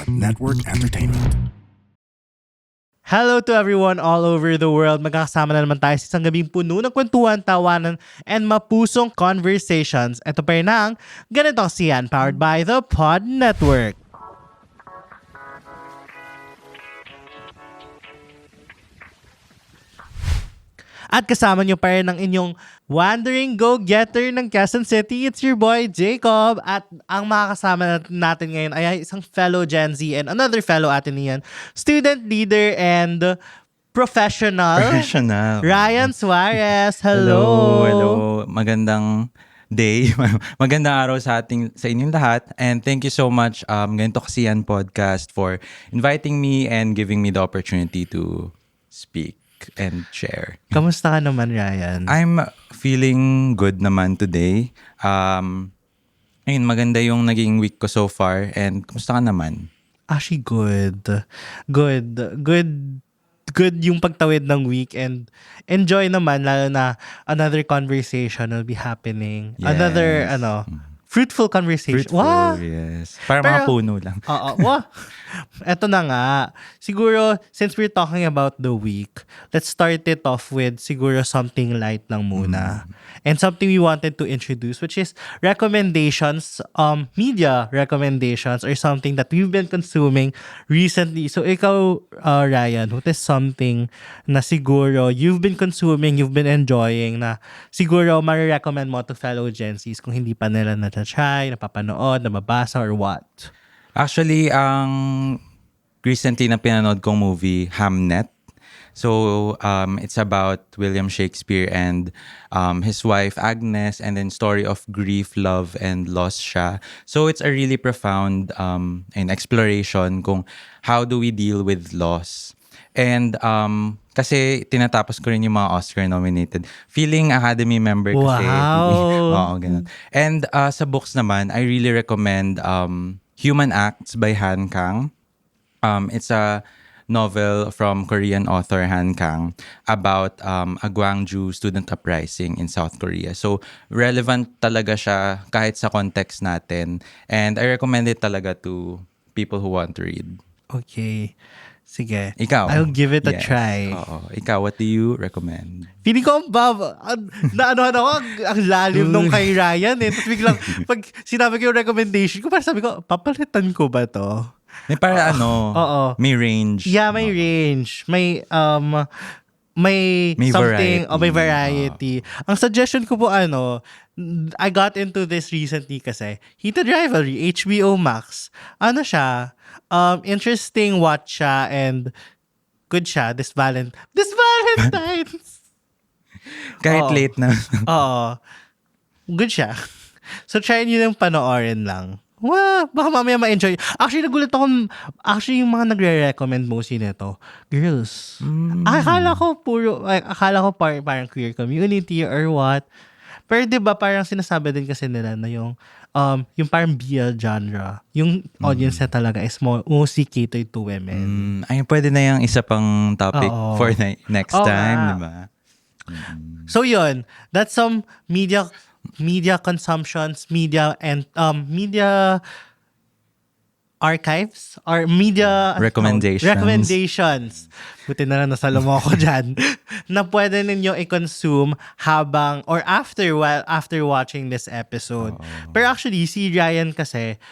Network Entertainment. Hello to everyone all over the world. Magkakasama na naman tayo sa isang gabing puno ng kwentuhan, tawanan, and mapusong conversations. Ito pa rin ang Ganitong Siyan, powered by the Pod Network. At kasama nyo pa rin ang inyong wandering go-getter ng Quezon City. It's your boy, Jacob. At ang makakasama natin ngayon ay isang fellow Gen Z and another fellow Atenean, student leader and professional. Ryan Suarez. Hello. Hello. Magandang day. Magandang araw sa inyong lahat. And thank you so much, Ganito Kasi Yan Podcast, for inviting me and giving me the opportunity to speak and share. Kamusta ka naman, Ryan? I'm feeling good naman today. Ayun, maganda yung naging week ko so far. And kumusta ka naman? Actually, good. Good yung pagtawid ng week and enjoy naman, lalo na another conversation will be happening. Yes. Another, fruitful conversation. Wow! Yes. Para mga puno lang. Oo. Wow. Eto na nga. Siguro, since we're talking about the week, let's start it off with siguro something light lang muna. And something we wanted to introduce, which is recommendations, media recommendations, or something that we've been consuming recently. So, ikaw, Ryan, what is something na siguro you've been consuming, you've been enjoying, na siguro marirecommend mo to fellow Gen Zs kung hindi pa nila na-try, napapanood, nababasa, or what? Actually, ang recently na pinanood kong movie, Hamnet. So, it's about William Shakespeare and his wife, Agnes, and then story of grief, love, and loss siya. So, it's a really profound exploration kung how do we deal with loss. And kasi tinatapos ko rin yung mga Oscar-nominated. Feeling Academy member kasi. Wow! Oo, ganun. And sa books naman, I really recommend Human Acts by Han Kang. It's a novel from Korean author Han Kang about a Gwangju student uprising in South Korea. So, relevant talaga siya kahit sa context natin. And I recommend it talaga to people who want to read. Okay. Sige. Ikaw? I'll give it a Yes. try. Oo. Ikaw, what do you recommend? Feeling ko ang lalim nung kay Ryan eh. Tapos biglang, pag sinabi ko yung recommendation ko, parang sabi ko, papalitan ko ba to? May para Oo. may range. Yeah, may range. May May something, variety. may variety. Ang suggestion ko po, I got into this recently kasi, Heated Rivalry, HBO Max. Ano siya? Interesting watch siya and good siya this Valentine's. Kahit Oo. late na. Oo. Good siya. So, try nyo yung panoorin lang. Wow, baka mamaya ma-enjoy. Actually, nagulat ako. Actually, yung mga nagre-recommend mostly nito, girls. Akala ko parang queer community or what. Pero diba parang sinasabi din kasi nila na yung parang BL genre, yung audience na talaga is mostly catered to women. Ay, pwede na yung isa pang topic Oo. for next Oo time, nga. di ba? So yun, that's some media consumptions, media archives or media recommendations. Buti na lang nasalo mo ako dyan. Na pwede ninyo i-consume habang or after watching this episode. Pero actually, si Ryan kasi,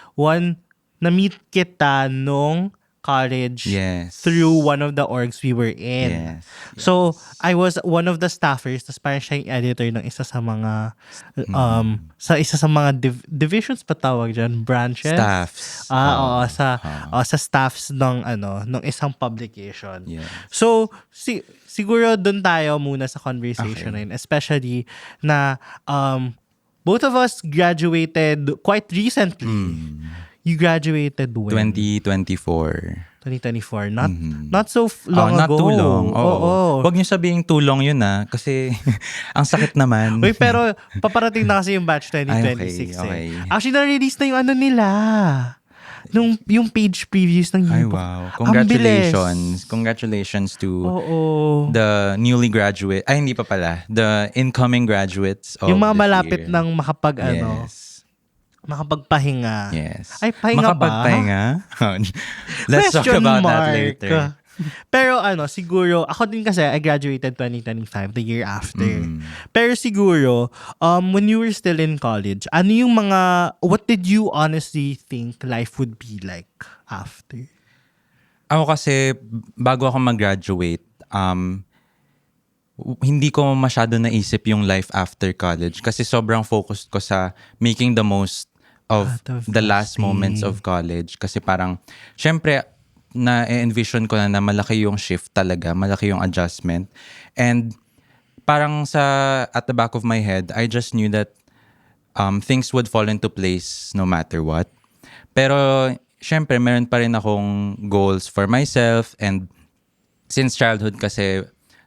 na-meet kita nung college Yes. through one of the orgs we were in. Yes. So, I was one of the staffers, tapos parang siya yung editor ng isa sa mga divisions pa tawag dyan, branches. Staffs. Oo, sa staffs ng isang publication. Yes. So, siguro doon tayo muna sa conversation na yun, especially na both of us graduated quite recently. You graduated when? 2024. 2024. Not so long not ago. too long. Oo. Huwag niyo sabihing too long yun kasi ang sakit naman. Uy, pero paparating na kasi yung batch 2026 Ay, okay. Actually, na-release na yung nila. Yung page previews ng Ay, yearbook. wow. Ang bilis. Congratulations to Oo. the newly graduate. Ay, hindi pa pala. The incoming graduates of Yung mga this malapit year. ng makapag Yes. Makapagpahinga. Yes. Ay, pahinga ba? Makapagpahinga? Let's talk Question about that mark. later. Pero siguro, ako din kasi, I graduated 2025, the year after. Mm. Pero siguro, when you were still in college, ano yung what did you honestly think life would be like after? Ako kasi, bago ako mag-graduate, hindi ko masyado naisip yung life after college kasi sobrang focused ko sa making the most of Out of the the last moments stay. of college. Kasi parang, syempre, na-envision ko na malaki yung shift talaga, malaki yung adjustment. And parang at the back of my head, I just knew that things would fall into place no matter what. Pero, syempre, meron pa rin akong goals for myself. And since childhood kasi,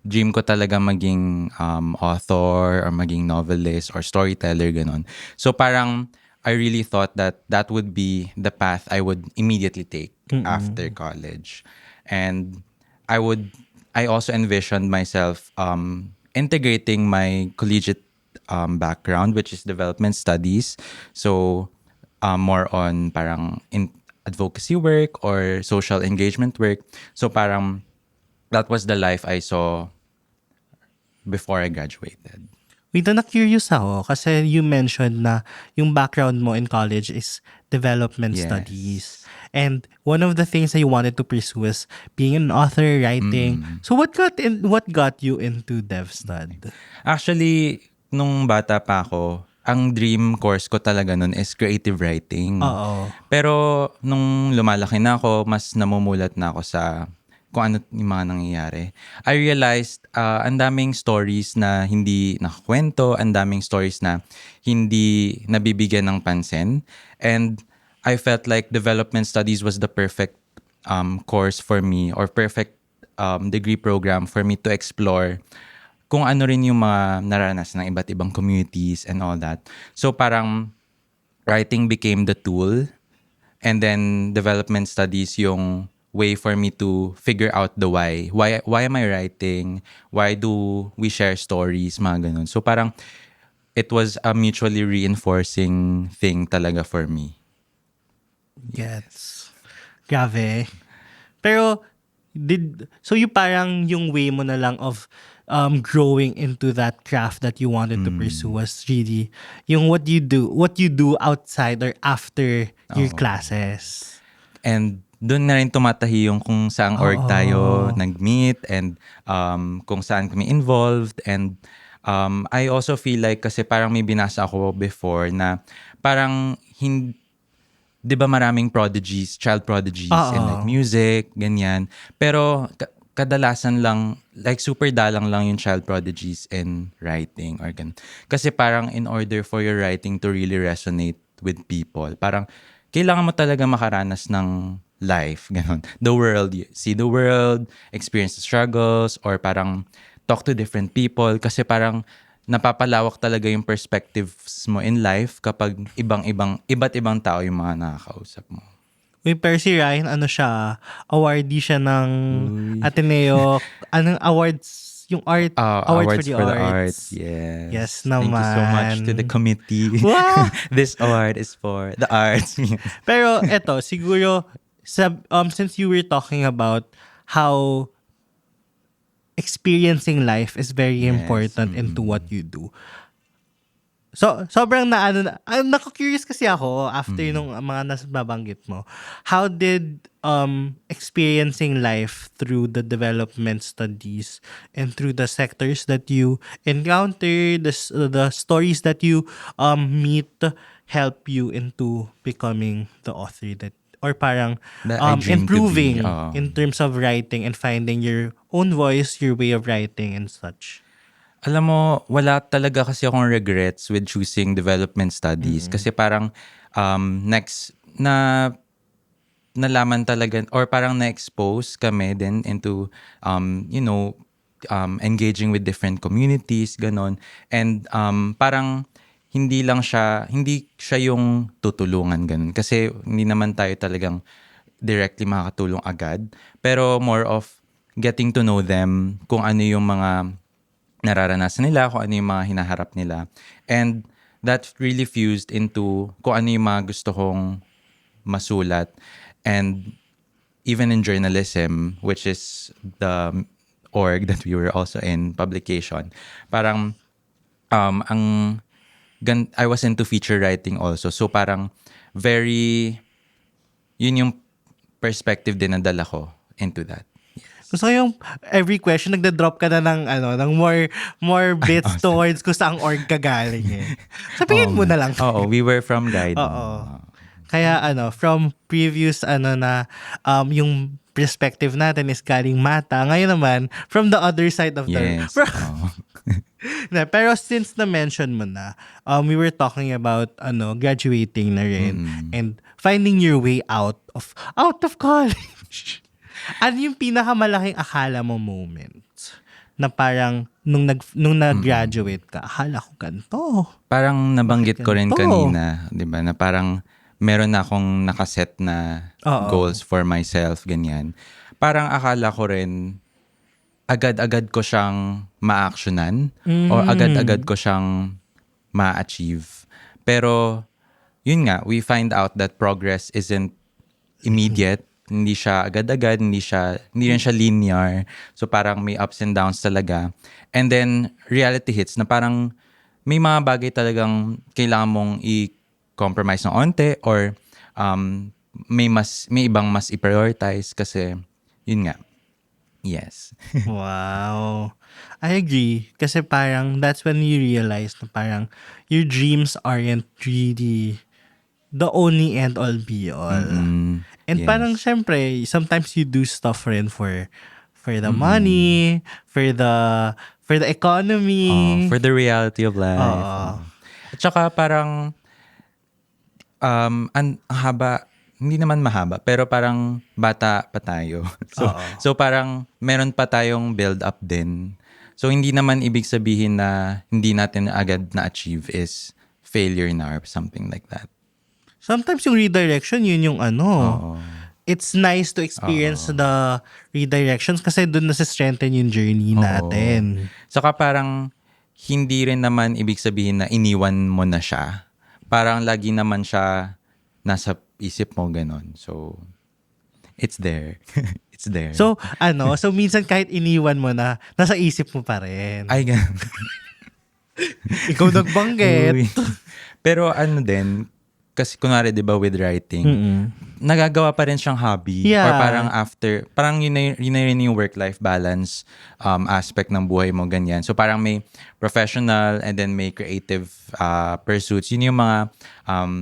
dream ko talaga maging author or maging novelist or storyteller, ganon. So parang, I really thought that would be the path I would immediately take after college. And I also envisioned myself integrating my collegiate background, which is development studies. So, more on parang in advocacy work or social engagement work. So parang that was the life I saw before I graduated. Wait, na-curious ako kasi you mentioned na yung background mo in college is development Yes. studies. And one of the things that you wanted to pursue is being an author, writing. So what got you into DevStud? Actually, nung bata pa ako, ang dream course ko talaga nun is creative writing. Oo. Pero nung lumalaki na ako, mas namumulat na ako sa kung ano yung mga nangyayari. I realized ang daming stories na hindi nakakwento, ang daming stories na hindi nabibigyan ng pansin. And I felt like development studies was the perfect course for me or perfect degree program for me to explore kung ano rin yung mga naranasan ng iba't ibang communities and all that. So parang writing became the tool and then development studies yung way for me to figure out the why. Why am I writing? Why do we share stories? Mga ganun. So parang it was a mutually reinforcing thing talaga for me. Gets. Grabe. Pero, so yung parang yung way mo na lang of growing into that craft that you wanted to pursue was really yung what you do outside or after your classes. And doon na rin tumatahi yung kung saang org tayo nag-meet and kung saan kami involved. And I also feel like kasi parang may binasa ako before na parang di ba maraming prodigies, child prodigies in like music, ganyan. Pero kadalasan lang, like super dalang lang yung child prodigies in writing or ganun. Kasi parang in order for your writing to really resonate with people, parang kailangan mo talaga makaranas ng life, ganun. The world, see the world, experience the struggles, or parang talk to different people kasi parang napapalawak talaga yung perspectives mo in life kapag iba't ibang tao yung mga nakakausap mo. Uy, pero si Ryan, awardee siya ng Ateneo. Anong awards? Yung art, awards for the arts. arts. Yes. Yes Thank you so much naman. to the committee. Wow! This award is for the arts. Pero eto, siguro, since you were talking about how experiencing life is very important into what you do. So, sobrang naku-curious kasi ako after nung mga nababanggit mo. How did experiencing life through the development studies and through the sectors that you encounter, the stories that you meet help you into becoming the author that or parang That I dream to be, improving in terms of writing and finding your own voice, your way of writing and such? Alam mo, wala talaga kasi akong regrets with choosing development studies. Kasi parang next na nalaman talaga or parang na-expose kami din into engaging with different communities, ganon. And parang hindi siya yung tutulungan ganun. Kasi hindi naman tayo talagang directly makakatulong agad. Pero more of getting to know them, kung ano yung mga nararanasan nila, kung ano yung mga hinaharap nila. And that really fused into kung ano yung mga gusto kong masulat. And even in journalism, which is the org that we were also in, publication, parang ang I was into feature writing also. So parang very, yun yung perspective din na dala ko into that. Gusto ko yung every question, nagda-drop ka na ng more bits towards kung saan org ka galing eh. Sabihin mo na lang. Oo, we were from guiding. Oo. Kaya from previous yung perspective natin is galing mata. Ngayon naman, from the other side of the... Yes. Pero since na-mention mo na, we were talking about graduating na rin and finding your way out of college. Ano yung pinakamalaking akala mo moment na parang nung nag-graduate ka, akala ko ganito. Parang nabanggit ko rin ganito? kanina, 'di ba, na parang meron na akong nakaset na goals for myself, ganyan. Parang akala ko rin agad-agad ko siyang ma-actionan or agad-agad ko siyang ma-achieve. Pero yun nga, we find out that progress isn't immediate. Hindi siya agad-agad, hindi rin siya linear. So parang may ups and downs talaga. And then reality hits na parang may mga bagay talagang kailangan mong i-compromise ng onte or may ibang mas i-prioritize kasi yun nga. Yes. Wow. I agree. Kasi parang that's when you realize na parang your dreams aren't really the only end all be all. And parang syempre, sometimes you do stuff rin for the money, for the economy, for the reality of life. At saka parang ang haba, hindi naman mahaba, pero parang bata pa tayo. So parang meron pa tayong build up din. So hindi naman ibig sabihin na hindi natin agad na-achieve is failure na or something like that. Sometimes yung redirection, yun yung it's nice to experience the redirections kasi doon nasa-strengthen yung journey natin. Saka parang hindi rin naman ibig sabihin na iniwan mo na siya. Parang lagi naman siya nasa isip mo, ganon. So, it's there. It's there. So, so minsan kahit iniwan mo na, nasa isip mo pa rin. Ay, ganon. Ikaw nagbanggit. Pero din, kasi kunwari, di ba, with writing, nagagawa pa rin siyang hobby. Yeah. Or parang after, parang yun na rin yung work-life balance aspect ng buhay mo, ganyan. So parang may professional and then may creative pursuits. Yun yung mga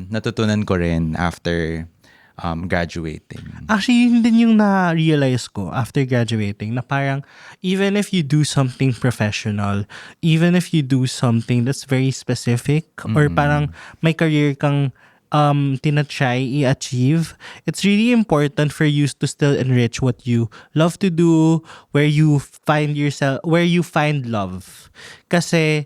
natutunan ko rin after graduating. Actually, yun din yung na-realize ko after graduating na parang even if you do something professional, even if you do something that's very specific or parang may career kang tinatry i-achieve, it's really important for you to still enrich what you love to do, where you find love. Kasi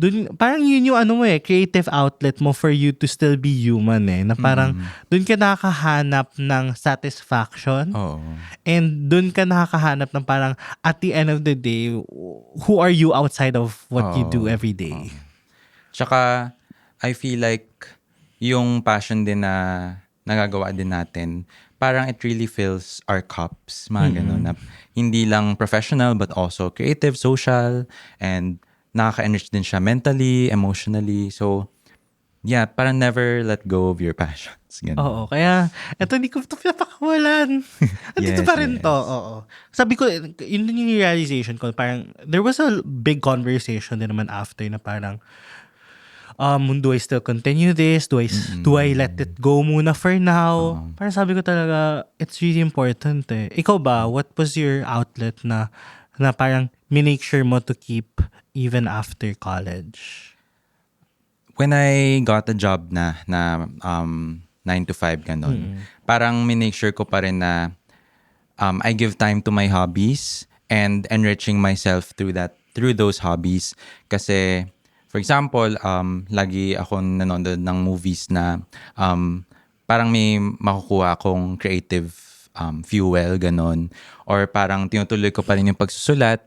dun, parang yun yung creative outlet mo for you to still be human na parang dun ka nakakahanap ng satisfaction and dun ka nakakahanap ng parang at the end of the day, who are you outside of what you do every day? Tsaka I feel like yung passion din na nagagawa din natin, parang it really fills our cups, mga ganun, na hindi lang professional but also creative, social, and nakaka-enrich din siya mentally, emotionally. So, yeah, parang never let go of your passions. Ganun. Oo, kaya eto hindi ko ito pinapakawalan. Andito pa rin to. Oo. Sabi ko, yun din yung realization ko. Parang, there was a big conversation din naman after na parang, do I still continue this? Do I let it go muna for now? Parang sabi ko talaga, it's really important Ikaw ba, what was your outlet na parang minake sure mo to keep even after college? When I got a job na 9 to 5 ganun, parang minake sure ko pa rin na I give time to my hobbies and enriching myself through those hobbies. Kasi for example, lagi akong nanonood ng movies na parang may makukuha akong creative fuel, ganon. Or parang tinutuloy ko pa rin yung pagsusulat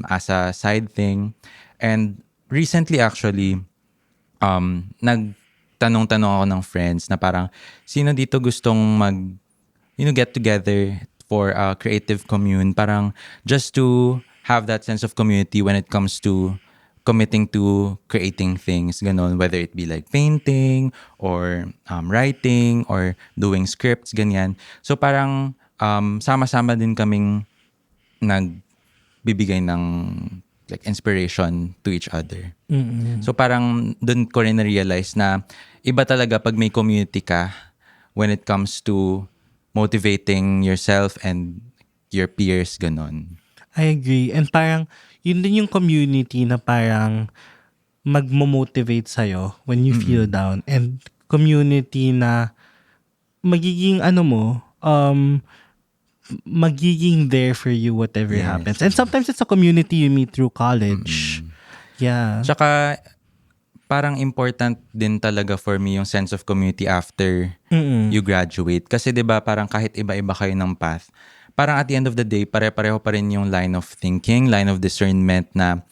as a side thing. And recently actually, nagtanong-tanong ako ng friends na parang sino dito gustong get together for a creative commune, parang just to have that sense of community when it comes to committing to creating things, ganon, whether it be like painting or writing or doing scripts, ganyan. So parang sama-sama din kaming nagbibigay ng like inspiration to each other. So parang dun ko rin na-realize na iba talaga pag may community ka when it comes to motivating yourself and your peers, ganon. I agree. And parang, yun din yung community na parang magmo-motivate sa'yo when you feel down. And community na magiging magiging there for you whatever Yes. happens. And sometimes it's a community you meet through college. Yeah. Tsaka parang important din talaga for me yung sense of community after you graduate. Kasi 'di ba parang kahit iba-iba kayo ng path, parang at the end of the day, pare-pareho pa rin yung line of thinking, line of discernment na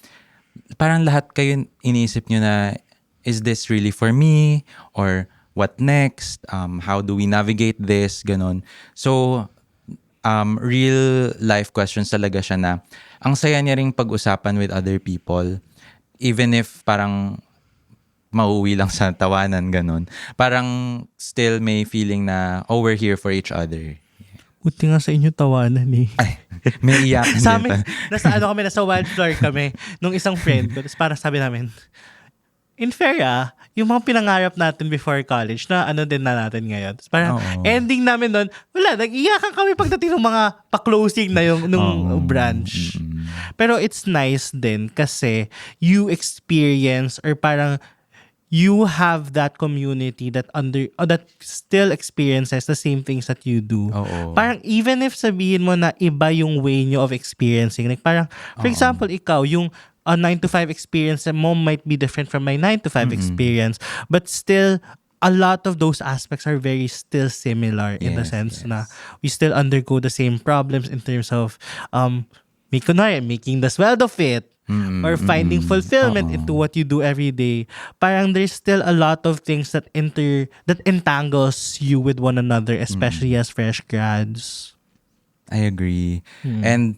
parang lahat kayo iniisip nyo na, is this really for me? Or what next? How do we navigate this? Ganon. So, real life questions talaga siya na ang saya niya ring pag-usapan with other people, even if parang mauwi lang sa tawanan, ganon. Parang still may feeling na, oh, we're here for each other. Buti nga sa inyo tawanan eh. Ay, may iyakan Sa din amin, pa. nasa wildflower kami nung isang friend ko. Tapos parang sabi namin, in fair yung mga pinangarap natin before college na din na natin ngayon. Tapos parang ending namin doon, wala, nag-iyakan kami pagdating ng mga pa-closing na yung nung branch. Pero it's nice din kasi you experience or parang you have that community that that still experiences the same things that you do. Parang even if sabihin mo na iba yung way nyo of experiencing, like parang for example ikaw yung 9-to-5 experience mo might be different from my 9-to-5 experience, but still a lot of those aspects are very still similar in the sense na we still undergo the same problems in terms of making the sweldo fit, or finding fulfillment into what you do every day. Parang there's still a lot of things that entangles you with one another, especially as fresh grads. I agree. And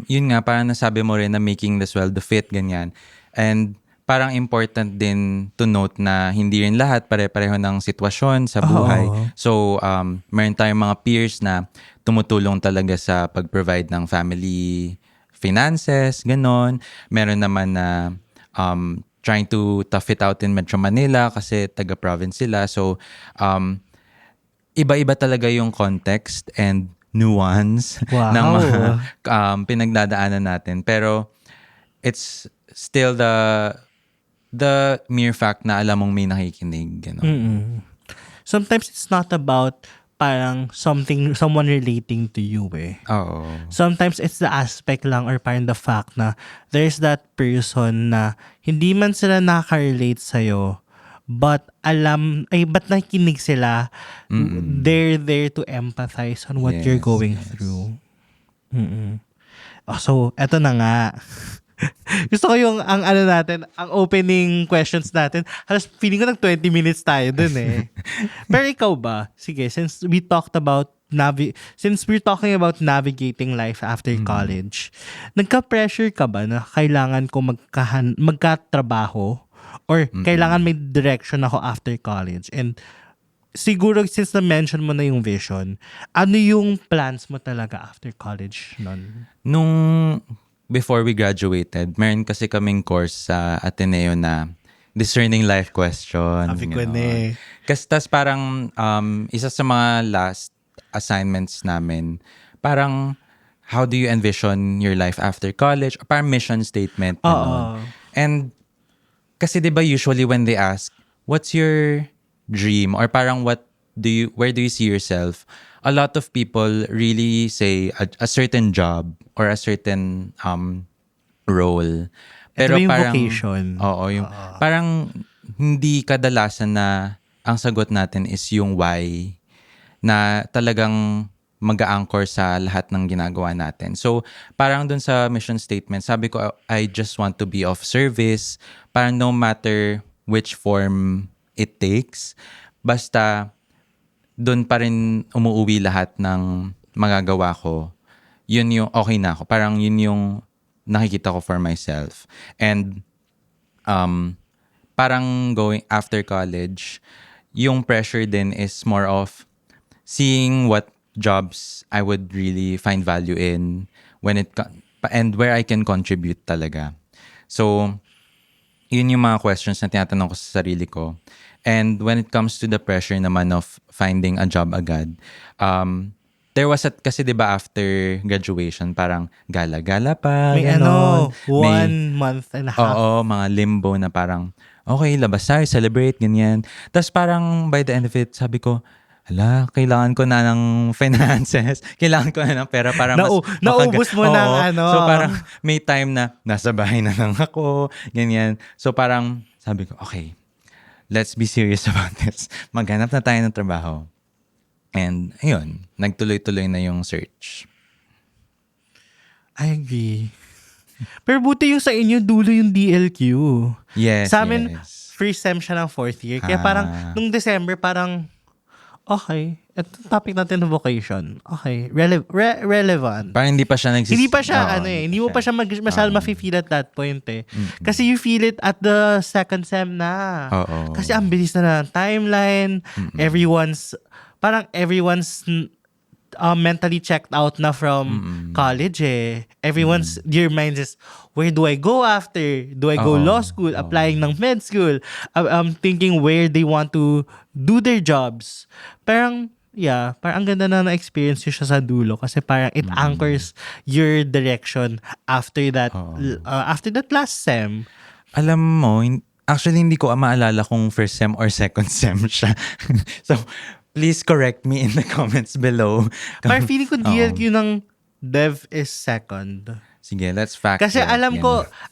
yun nga, parang nasabi mo rin na making the sweldo fit, ganyan. And parang important din to note na hindi rin lahat pare-pareho ng sitwasyon sa buhay. So, meron tayong mga peers na tumutulong talaga sa pag-provide ng family finances, ganon. Meron naman na trying to tough it out in Metro Manila kasi taga-province sila. So, iba-iba talaga yung context and nuance ng mga pinagdadaanan natin. Pero, it's still the mere fact na alam mong may nakikinig. Ganon. Sometimes it's not about parang someone relating to you eh. Sometimes it's the aspect lang or parang the fact na there's that person na hindi man sila nakaka-relate sa'yo, but ba't nakikinig sila? They're there to empathize on what you're going through. So, eto na nga. Gusto ko yung ang opening questions natin. Halos feeling ko 20 minutes tayo dun eh. Pero ikaw ba? Sige, since we're talking about navigating life after college, nagka-pressure ka ba na kailangan ko magkatrabaho or kailangan may direction ako after college? And siguro since na-mention mo na yung vision, ano yung plans mo talaga after college nun? Before we graduated, meron kasi kaming course sa Ateneo na discerning life question. Sabi ko na eh. Kasi tas parang isa sa mga last assignments namin, parang how do you envision your life after college? Or parang mission statement. And kasi diba usually when they ask, what's your dream? Or parang where do you see yourself? A lot of people really say a certain job or a certain role. Pero yung parang vocation. Parang hindi kadalasan na ang sagot natin is yung why na talagang mag-a-anchor sa lahat ng ginagawa natin. So, parang dun sa mission statement, sabi ko, I just want to be of service. Parang no matter which form it takes. Basta, doon pa rin umuwi lahat ng magagawa ko. Yun yung okay na ako. Parang yun yung nakikita ko for myself. And parang going after college, yung pressure din is more of seeing what jobs I would really find value in and where I can contribute talaga. So, yun yung mga questions na tinatanong ko sa sarili ko. And when it comes to the pressure naman of finding a job agad, there was kasi 'di ba after graduation parang gala-gala pa, May ganon. 1 month and a half. Oo, mga limbo na parang okay, labas tayo, celebrate, ganyan. Tapos parang by the end of it, sabi ko, hala, kailangan ko na ng finances. Kailangan ko na ng pera para mas... Naubos mo ng ano. So parang may time na nasa bahay na lang ako, ganyan. So parang sabi ko, okay, let's be serious about this. Maghanap na tayo ng trabaho. And ayun, nagtuloy-tuloy na yung search. I agree. Pero buti yung sa inyo, dulo yung DLQ. Yes, Sa amin, yes. first sem siya ng 4th year. Kaya parang, nung December, parang, okay, ito topic natin ng vocation. Okay, relevant. Parang hindi pa siya Hindi pa siya, hindi mo pa siya masyal ma-feel at that point eh. Kasi you feel it at the second sem na. Oo. Kasi ang bilis na ng timeline, everyone's mentally checked out na from college eh. Everyone's, your mind is, where do I go after? Do I go law school? Applying ng med school? I'm thinking where they want to do their jobs. Parang ang ganda na na-experience yun siya sa dulo kasi parang it anchors your direction after that last sem. Alam mo, actually hindi ko maalala kung first sem or second sem siya. So, please correct me in the comments below. Parang feeling ko DLQ ng Dev is second. Sige, let's fact Kasi check.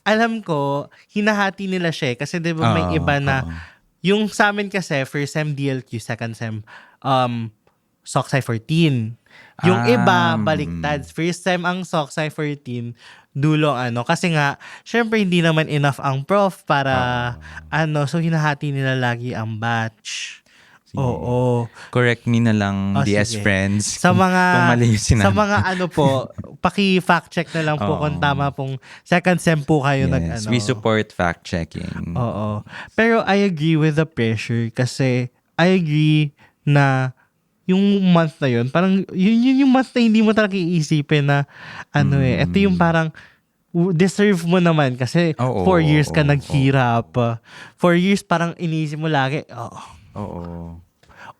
alam ko, hinahati nila siya eh. Kasi diba may iba na, yung sa amin kasi, first sem DLQ, second sem, Socsci 14. Yung iba, baliktad. First sem ang Socsci 14, dulo Kasi nga, syempre hindi naman enough ang prof para, so hinahati nila lagi ang batch. Sige. Oo. Correct me na lang, DS sige. friends. Sa mga kung mali yung sinabi. sa mga po, paki-fact check na lang po kung tama pong second sem po kayo Yes, we support fact checking. Oo. Pero I agree with the pressure kasi I agree na yung month na yun, parang yun yung month na hindi mo talaga iisipin na ito yung parang deserve mo naman kasi 4 years ka naghirap. 4 years parang iniisip mo lagi, Oo.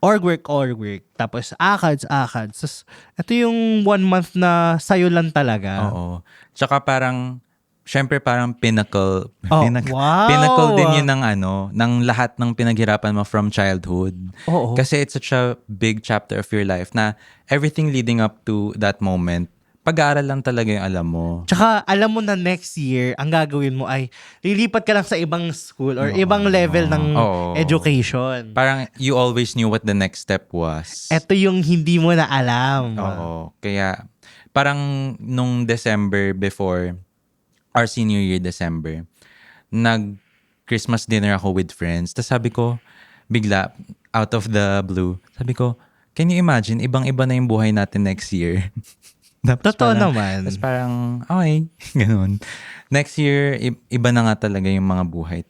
org work. Tapos ACADS. Tapos, ito yung 1 month na sayo lang talaga. Oo. Tsaka parang, syempre parang pinnacle. Wow! Pinnacle din yun ng lahat ng pinaghirapan mo from childhood. Oo. Kasi it's such a big chapter of your life na everything leading up to that moment, pag-aaral lang talaga yung alam mo. Tsaka alam mo na next year, ang gagawin mo ay lilipat ka lang sa ibang school or ibang level ng education. Parang you always knew what the next step was. Ito yung hindi mo na alam. Oo. Kaya parang nung December before our senior year December, nag-Christmas dinner ako with friends. Tapos sabi ko, bigla, out of the blue, sabi ko, can you imagine, ibang-iba na yung buhay natin next year? Totoo naman. Tapos parang, okay, ganun. Next year, iba na nga talaga yung mga buhay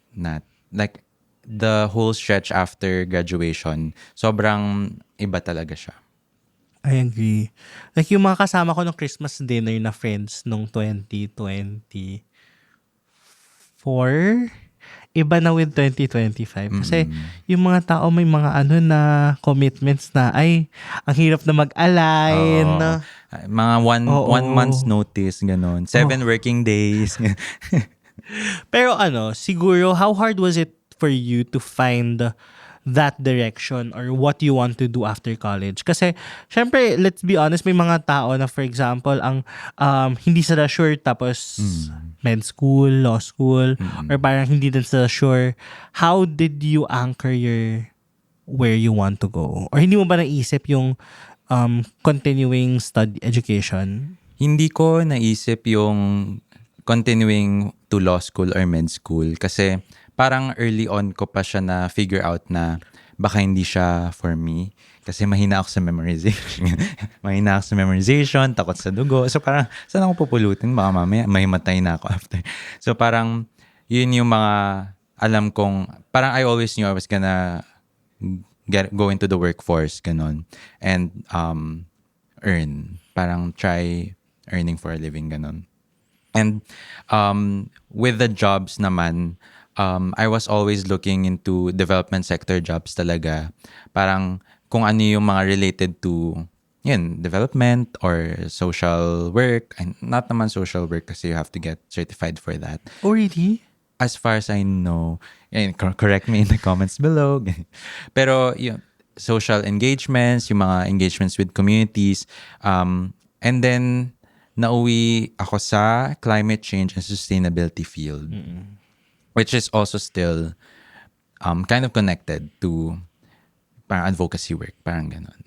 like, the whole stretch after graduation, sobrang iba talaga siya. I agree. Like yung mga kasama ko ng Christmas dinner na friends nung 2024, iba na with 2025. Kasi yung mga tao may mga na commitments na ay ang hirap na mag-align. Mga one month's notice, gano'n. 7 working days. Pero siguro, how hard was it for you to find that direction or what you want to do after college? Kasi, syempre, let's be honest, may mga tao na, for example, ang hindi sila sure tapos med school, law school, or parang hindi din sila sure. How did you anchor your where you want to go? Or hindi mo ba naisip yung continuing study education? Hindi ko naisip yung continuing to law school or med school kasi parang early on ko pa siya na figure out na baka hindi siya for me. Kasi mahina ako sa memorization. Mahina ako sa memorization, takot sa dugo. So parang, saan ako pupulutin? Baka mamaya, mahimatay na ako after. So parang, yun yung mga alam kong, parang I always knew I was gonna go into the workforce, ganon. And earn. Parang try earning for a living, ganon. And with the jobs naman, I was always looking into development sector jobs talaga. Parang kung ano yung mga related to yun, development or social work. And not naman social work kasi you have to get certified for that. Oh, really? As far as I know, correct me in the comments below. Pero yung social engagements, yung mga engagements with communities. And then, nauwi ako sa climate change and sustainability field. Which is also still kind of connected to parang advocacy work. Parang ganon.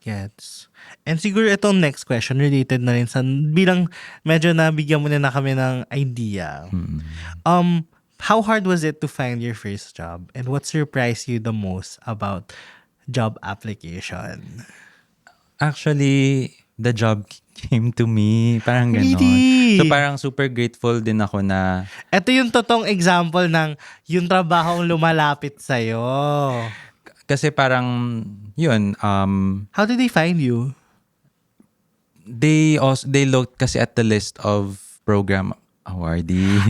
Gets. And siguro itong next question related na rin sa bilang medyo nabigyan mo na kami ng idea. How hard was it to find your first job? And what surprised you the most about job application? Actually, the job came to me. Parang ganon. Really? So parang super grateful din ako na Ito yung totoong example ng yung trabahong lumalapit sa'yo. kasi parang yun, How did they find you? they looked kasi at the list of program awardees.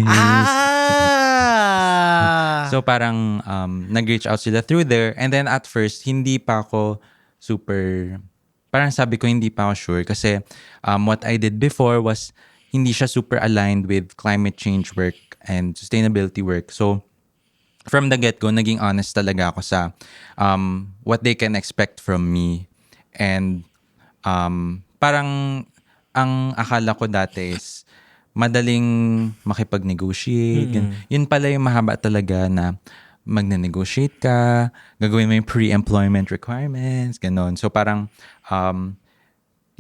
So parang nag-reach out sila through there, and then at first hindi pa ako super, parang sabi ko hindi pa ako sure kasi what I did before was hindi siya super aligned with climate change work and sustainability work. So from the get-go, naging honest talaga ako sa what they can expect from me. And parang ang akala ko dati is madaling makipag-negotiate. Yun pala yung mahaba talaga na magne-negotiate ka, gagawin mo yung pre-employment requirements, ganon. So parang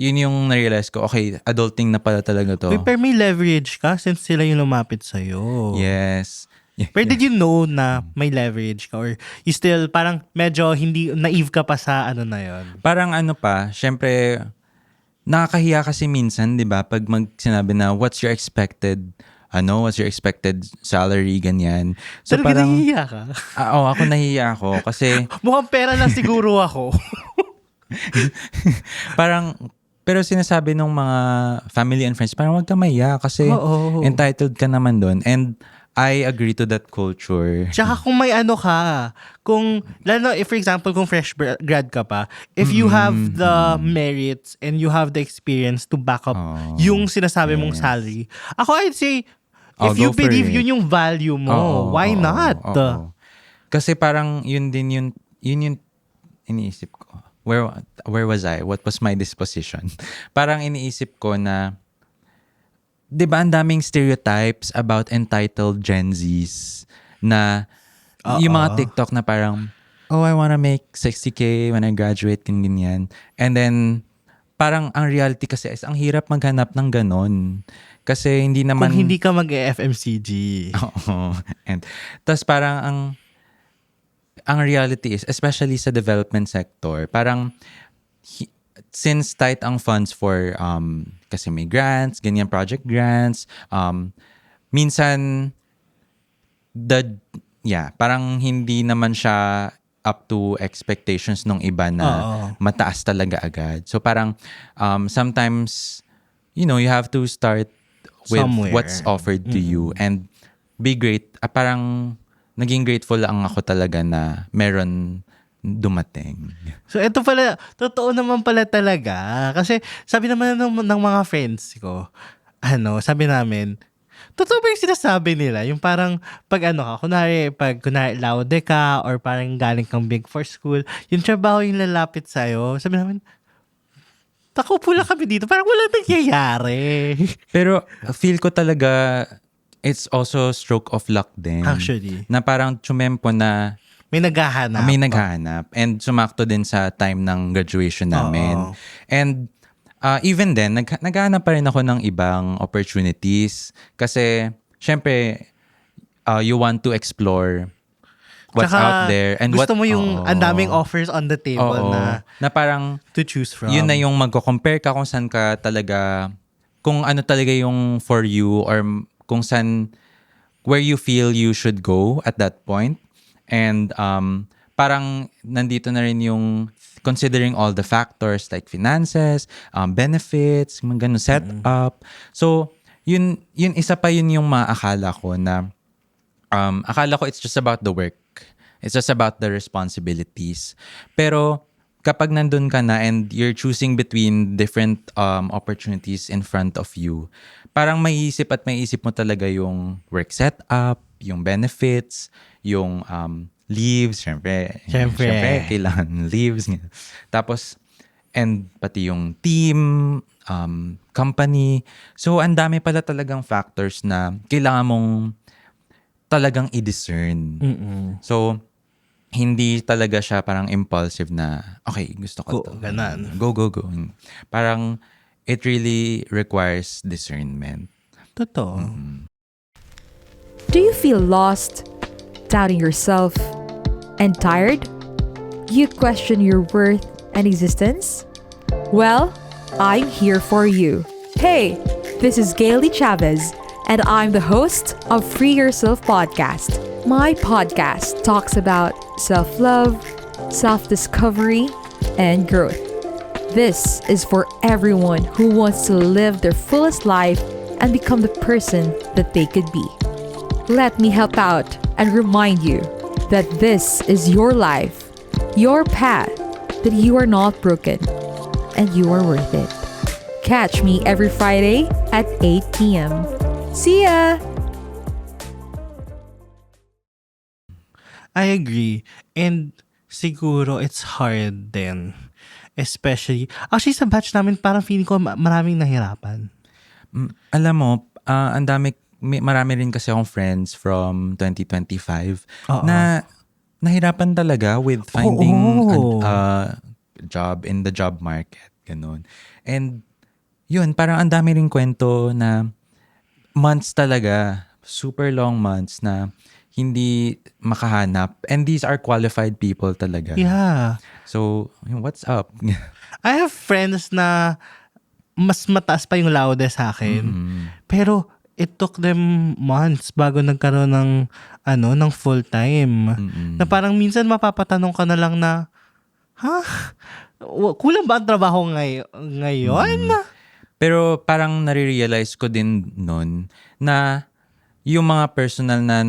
yun yung na-realize ko, okay, adulting na pala talaga to. Wait, pero may leverage ka since sila yung lumapit sa'yo. Yes. Pero did you know na may leverage ka? Or you still, parang medyo hindi, naive ka pa sa ano na yon? Parang ano pa, syempre, nakakahiya kasi minsan, di ba? Pag sinabi na, what's your expected salary, ganyan. So Talaga parang, nahihiya ka? ako nahihiya ako kasi Mukhang pera na siguro ako. parang, pero sinasabi ng mga family and friends, parang wag ka mahiya kasi Oo. entitled ka naman doon. And I agree to that culture. Tsaka kung may ano ka, kung, lalo, if for example, kung fresh grad ka pa, if you have the merits and you have the experience to back up yung sinasabi mong salary, ako I'd say, if you Go for believe it. yun yung value mo, why not? Oo. Kasi parang yun yung iniisip ko. Where was I? What was my disposition? Parang iniisip ko na, di ba ang daming stereotypes about entitled Gen Zs na yung mga TikTok na parang, oh, I wanna make 60K when I graduate, ganyan. And then, parang ang reality kasi is ang hirap maghanap ng ganon. Kasi hindi naman... Kung hindi ka mag-FMCG. Oo. And, tas parang ang reality is, especially sa development sector, parang since tight ang funds for kasi may grants, ganyan project grants, minsan parang hindi naman siya up to expectations ng iba na mataas talaga agad. So parang sometimes you have to start with Somewhere. what's offered to you and be great. Parang naging grateful lang ako talaga na meron dumating. So, ito pala, totoo naman pala talaga. Kasi, sabi naman ng mga friends ko, sabi namin, totoo ba yung sinasabi nila? Yung parang, pag kunwari laude ka, or parang galing kang Big Four school, yung trabaho yung lalapit sa'yo, sabi namin, takupo lang kami dito, parang wala nangyayari. Pero, feel ko talaga, it's also stroke of luck din. Actually. Na parang tsumempo na May naghahanap. may naghahanap. And sumakto din sa time ng graduation namin. And even then, naghahanap pa rin ako ng ibang opportunities. Kasi, syempre, you want to explore what's Tsaka, out there and gusto what mo yung ang daming offers on the table na parang to choose from. yun na yung magko-compare ka kung saan ka talaga, kung ano talaga yung for you, or kung saan, where you feel you should go at that point. And parang nandito na rin yung considering all the factors like finances, benefits, mga ganun, setup. So, yun isa pa yun yung maakala ko na akala ko it's just about the work. It's just about the responsibilities. Pero kapag nandun ka na and you're choosing between different opportunities in front of you, parang maiisip mo talaga yung work setup, yung benefits, yung leaves, syempre kailangan leaves. Tapos, and pati yung team, company. So, ang dami pala talagang factors na kailangan mong talagang i-discern. So, hindi talaga siya parang impulsive na, okay, gusto ko to. Ganan. Go. Parang, it really requires discernment. Totoo. Do you feel lost, doubting yourself, and tired? You question your worth and existence? Well, I'm here for you. Hey, this is Gailey Chavez, and I'm the host of Free Yourself Podcast. My podcast talks about self-love, self-discovery, and growth. This is for everyone who wants to live their fullest life and become the person that they could be. Let me help out and remind you that this is your life, your path, that you are not broken and you are worth it. Catch me every Friday at 8 p.m. See ya! I agree. And siguro it's hard din. Especially, actually sa batch namin parang feeling ko maraming nahirapan. Alam mo, marami rin kasi akong friends from 2025 na nahirapan talaga with finding a job in the job market. Ganun. And yun, parang ang dami rin kwento na months talaga, super long months na hindi makahanap. And these are qualified people talaga. Yeah. So, what's up? I have friends na mas mataas pa yung laude sa akin. Pero it took them months bago nagkaroon ng full time. Na parang minsan mapapatanong ka na lang na, kulang ba ang trabaho ngayon? Pero parang nare-realize ko din nun na yung mga personal na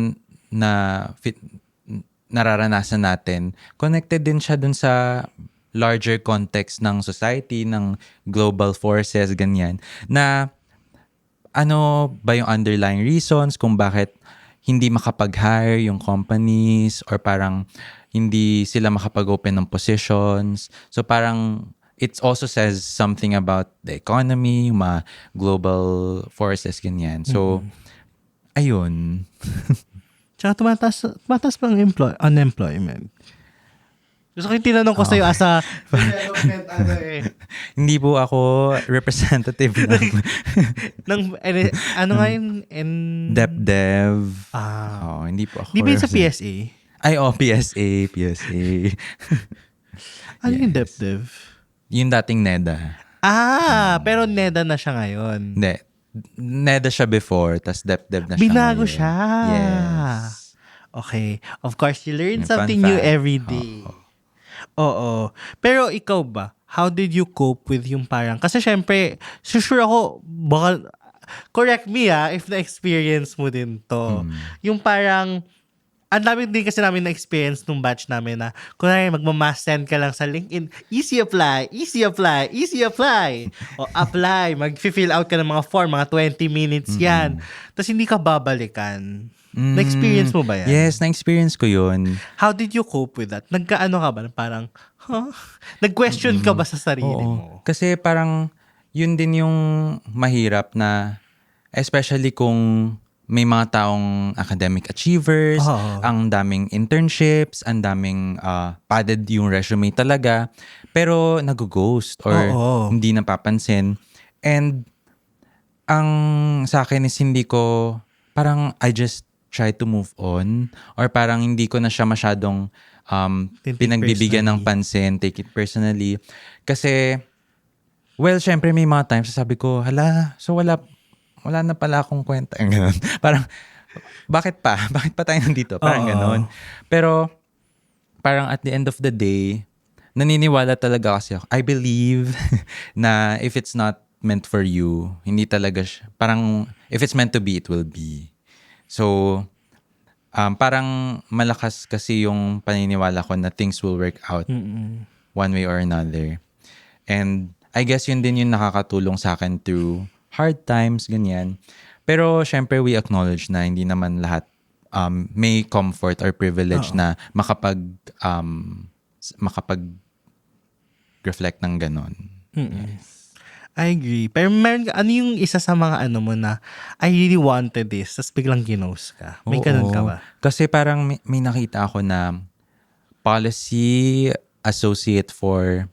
nararanasan natin, connected din siya dun sa larger context ng society, ng global forces, ganyan. Na ano ba yung underlying reasons kung bakit hindi makapag-hire yung companies or parang hindi sila makapag-open ng positions. So parang it also says something about the economy, yung mga global forces, ganyan. So, ayun. Tsaka tumataas pa ang unemployment. Gusto ko yung tinanong ko sa'yo as a development Hindi po ako representative ano nga yun? DepDev. Hindi po ako. Di ba yun sa PSA? Ay, PSA. Ano yung DepDev? Yung dating NEDA. Pero NEDA na siya ngayon. Hindi. NEDA siya before, tas DepDev na siya Binago ngayon. siya. Yes. Okay. Of course, you learn Yung something fun new fact. every day. Oo. Pero ikaw ba? How did you cope with yung parang... Kasi syempre, sure ako, baka... Correct me if na-experience mo din to. Yung parang... Ang dami din kasi namin na-experience nung batch namin na kunwari magmamass send ka lang sa LinkedIn, easy apply. O apply, mag-fill out ka ng mga form, mga 20 minutes yan. Tapos hindi ka babalikan. Na-experience mo ba yan? Yes, na-experience ko yun. How did you cope with that? Nagkaano ka ba? Parang, nag-question ka ba sa sarili mo? Kasi parang yun din yung mahirap na, especially kung may mga taong academic achievers, ang daming internships, ang daming padded yung resume talaga, pero nag-ghost or hindi napapansin. And ang sa akin is hindi ko, parang I just try to move on or parang hindi ko na siya masyadong Take it pinagbibigyan ng personally. pansin, take it personally. Kasi, well, syempre may mga times sabi ko, hala, so wala na pala akong kwenta. Ganun. Parang, bakit pa? Bakit pa tayo nandito? Parang Oo. ganun. Pero, parang at the end of the day, naniniwala talaga kasi ako. I believe na if it's not meant for you, hindi talaga siya. Parang, if it's meant to be, it will be. So, parang malakas kasi yung paniniwala ko na things will work out one way or another. And I guess yun din yung nakakatulong sa akin through hard times, ganyan. Pero syempre we acknowledge na hindi naman lahat may comfort or privilege na makapag-reflect ng ganon. I agree. Pero meron ka, ano yung isa sa mga ano mo na, I really wanted this, tapos biglang ginost ka? May ganun ka ba? Kasi parang may nakita ako na policy associate for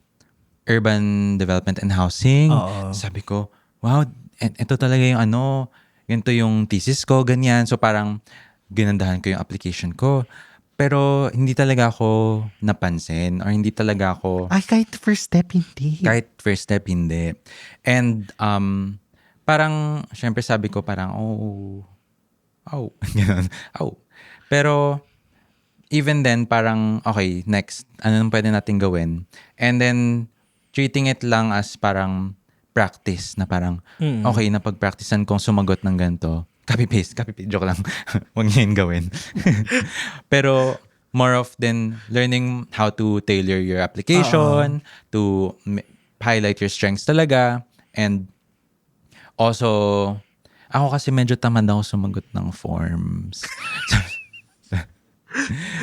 urban development and housing. Oo. Sabi ko, wow, ito talaga yung ganito yung thesis ko, ganyan. So parang ginandahan ko yung application ko. Pero hindi talaga ako napansin or hindi talaga ako Ay, kahit first step hindi. kahit first step hindi. And parang syempre sabi ko parang ganun. Pero even then parang okay, next ano nang pwede natin gawin? And then treating it lang as parang practice na parang okay, napag-practicean kong sumagot ng ganito. Copy-paste. Joke lang. Huwag niyo yun gawin. Pero more of then learning how to tailor your application, to highlight your strengths talaga. And also, ako kasi medyo tamad ako sumagot ng forms.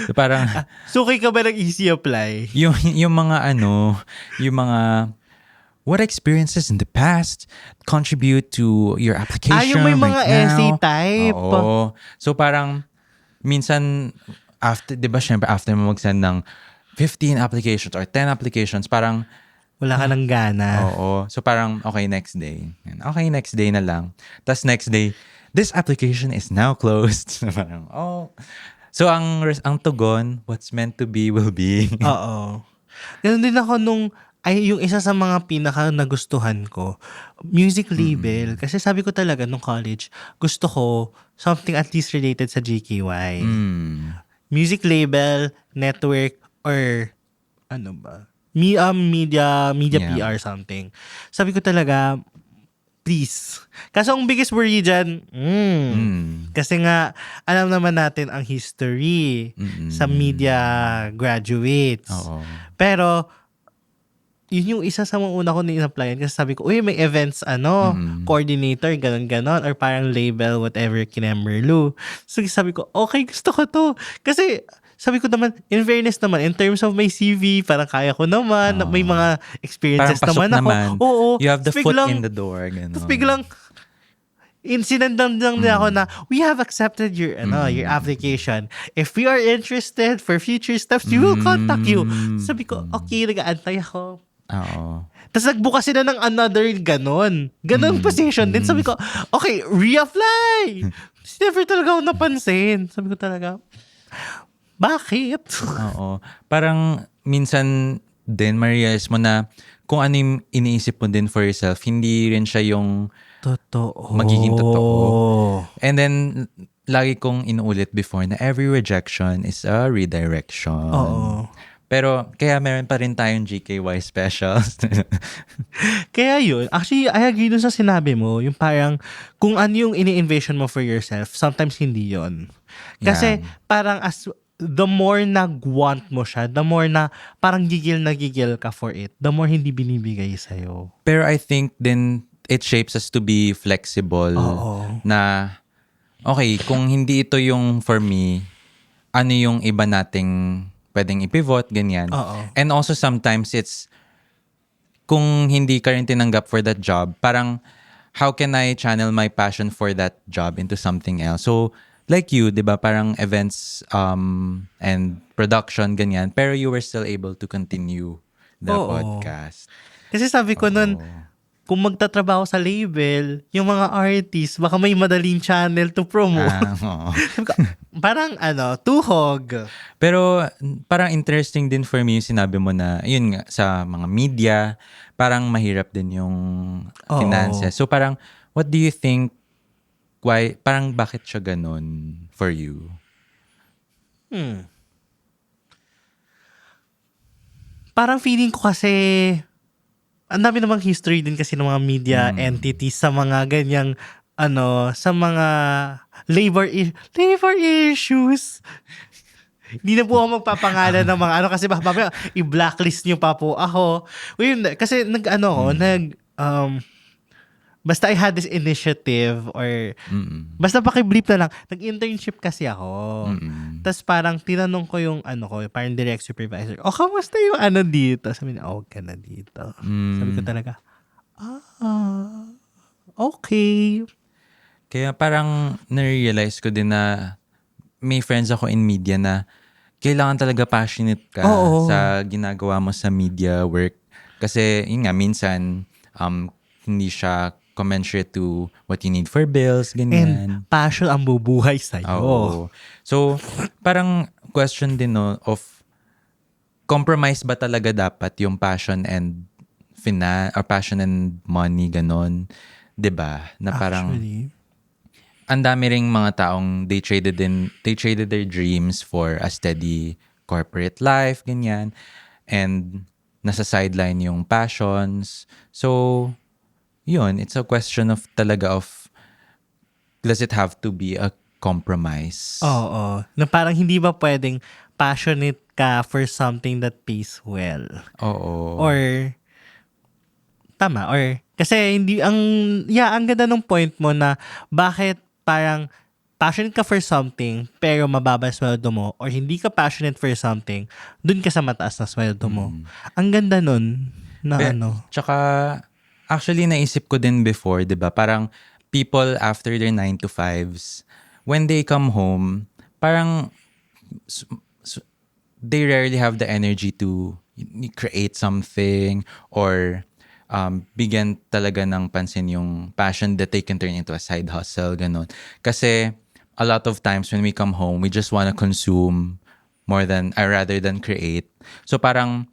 So, parang, Suki ka ba ng easy apply? yung mga what experiences in the past contribute to your application yung may mga right now? essay type. Oo. So parang minsan after, 'di ba, syempre after mo mag-send ng 15 applications or 10 applications, parang Wala ka ng gana. oo. So parang okay, next day. Okay, next day na lang. Tas next day, this application is now closed. So parang So ang tugon, what's meant to be will be. Oo. Ganun din ako yung isa sa mga pinaka nagustuhan ko, music label. Kasi sabi ko talaga nung college, gusto ko something at least related sa JKY. Music label, network, or ano ba? Media Yeah. PR something. Sabi ko talaga, please. Kaso ang biggest worry dyan, kasi nga, alam naman natin ang history sa media graduates. Oo. Pero, yun yung isa sa mga una ko na-applyan kasi sabi ko, uy, may events, coordinator, ganon-ganon, or parang label, whatever, kinemerlu. So, sabi ko, okay, gusto ko to. Kasi, sabi ko naman, in fairness naman, in terms of my CV, parang kaya ko naman, may mga experiences Parang pasok naman ako. naman. Oo. You have the Tapos foot biglang- in the door. Ganun. Tapos biglang, sinendang lang nila ako na, we have accepted your application. If we are interested for future steps, we will contact you. Sabi ko, okay, nag-aantay ako. Oo. Tapos nagbukas sila ng another ganon position din. Sabi ko, okay, reapply. Never talaga ako napansin. Sabi ko talaga, bakit? Oo. Parang minsan din, ma-realize mo na kung ano yung iniisip mo din for yourself, hindi rin siya yung Totoo. magiging totoo. And then, lagi kong inuulit before na every rejection is a redirection. Oo. Pero, kaya meron pa rin tayong GKY specials. Kaya yun, actually, I agree dun sa sinabi mo, yung parang, kung ano yung ini-envision mo for yourself, sometimes hindi yun. Kasi, parang the more nag-want mo siya, the more na parang gigil ka for it, the more hindi binibigay sa'yo. Pero I think then, it shapes us to be flexible. Oo. Na, okay, kung hindi ito yung for me, ano yung iba nating pwedeng i-pivot, ganyan. Oo. And also sometimes it's, kung hindi ka rin tinanggap for that job, parang, how can I channel my passion for that job into something else? So, like you, di ba, parang events and production, ganyan, pero you were still able to continue the Oo. podcast. Kasi sabi ko nun, kung magtatrabaho sa label, yung mga artists, baka may madaling channel to promote. Oo. Sabi ko, parang tuhog. Pero parang interesting din for me yung sinabi mo na, yun nga, sa mga media, parang mahirap din yung Oo. finances. So parang, what do you think, parang bakit siya ganun for you? Parang feeling ko kasi, ang dami namang history din kasi ng mga media entities sa mga ganyang, sa mga labor issues. Hindi na po ako magpapangalan ng mga kasi mamaya i-blacklist niyo pa po ako. Kasi basta I had this initiative or basta paki-bleep na lang. Nag-internship kasi ako. Tapos parang tinanong ko yung parang direct supervisor. Kamusta yung dito? Sabi niya, okay na dito. Sabi ko talaga, okay. Kaya parang na-realize ko din na may friends ako in media na kailangan talaga passionate ka sa ginagawa mo sa media work. Kasi yun nga, minsan hindi siya commensurate to what you need for bills, ganyan. And passion ang bubuhay sa'yo. Oo. So, parang question din of compromise ba talaga dapat yung passion and or passion and money, ganon. 'Di ba? Na parang Actually, ang dami ring mga taong they traded their dreams for a steady corporate life, ganyan. And nasa sideline yung passions. So, yun, it's a question of does it have to be a compromise? oo. Na parang hindi ba pwedeng passionate ka for something that pays well? Oo. Or, tama, or, kasi ang ganda ng point mo na bakit parang passionate ka for something pero mababa sweldo mo or hindi ka passionate for something, dun ka sa mataas na sweldo mo. Ang ganda nun na Tsaka, actually, naisip ko din before, di ba? Parang people after their 9 to 5s, when they come home, parang they rarely have the energy to create something or bigyan talaga ng pansin yung passion that they can turn into a side hustle, ganun. Kasi a lot of times when we come home, we just wanna consume rather than create. So parang,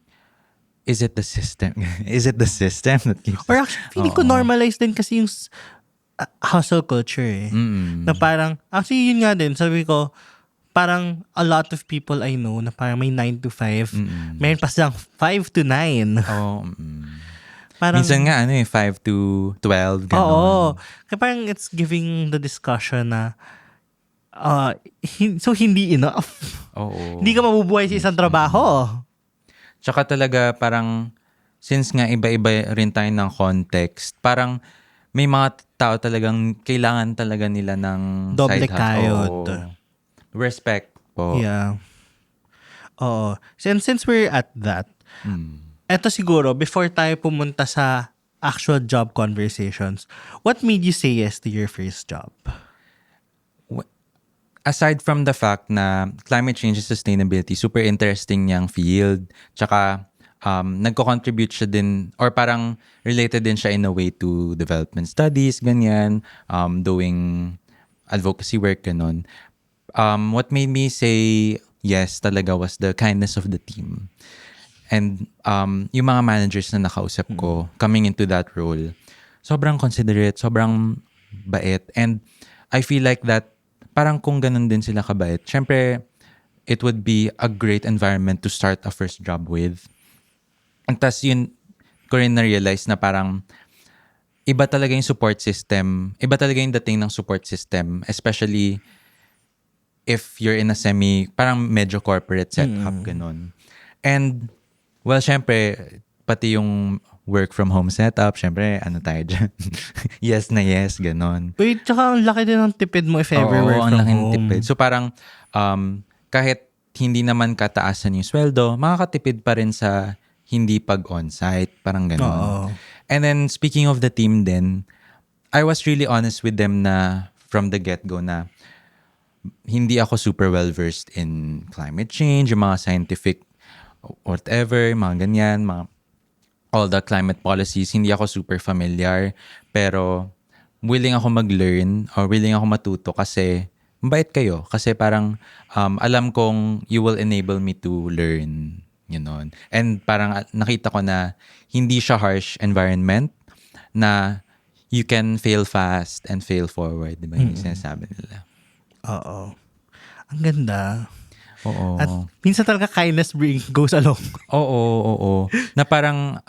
is it the system? Is it the system that keeps... or actually, feeling ko normalized din kasi yung hustle culture eh. Na parang, actually yun nga din, sabi ko, parang a lot of people I know na parang may 9 to 5, mayroon pa silang 5 to 9. Parang, minsan nga 5 to 12, gano'n. oo. Kaya parang it's giving the discussion na so hindi enough. Oo. Hindi ka mabubuhay sa isang trabaho. Tsaka talaga parang, since nga iba-iba rin tayo ng context, parang may mga tao talagang kailangan talaga nila ng Doble side hustle. kayod. Oo. Respect po. Yeah. Oo. Since we're at that, eto siguro, before tayo pumunta sa actual job conversations, what made you say yes to your first job? Aside from the fact na climate change and sustainability, super interesting niyang field. Tsaka, nagko-contribute siya din, or parang related din siya in a way to development studies, ganyan, doing advocacy work, ganun. What made me say yes talaga was the kindness of the team. And yung mga managers na nakausap ko, coming into that role, sobrang considerate, sobrang bait. And I feel like that, parang kung ganun din sila kabait, syempre, it would be a great environment to start a first job with. And tas yun, ko rin na-realize na parang, iba talaga yung support system, iba talaga yung dating ng support system, especially if you're in a parang medyo corporate setup, ganun. And, well, syempre, pati yung work from home setup, syempre, tayo dyan? Yes na yes, ganon. Wait, tsaka ang laki din ng tipid mo if ever work from home. Tipid. So parang, kahit hindi naman kataasan yung sweldo, makakatipid pa rin sa hindi pag-on-site, parang ganon. And then, speaking of the team din, I was really honest with them na from the get-go na hindi ako super well-versed in climate change, yung mga scientific whatever, mga ganyan, mga all the climate policies. Hindi ako super familiar, pero willing ako mag-learn or willing ako matuto kasi mabait kayo. Kasi parang alam kong you will enable me to learn. Yun. And parang nakita ko na hindi siya harsh environment, na you can fail fast and fail forward. Diba yung sinasabi nila? Oo. Ang ganda. Oo. At minsan talaga kindness goes along. Oo. Na parang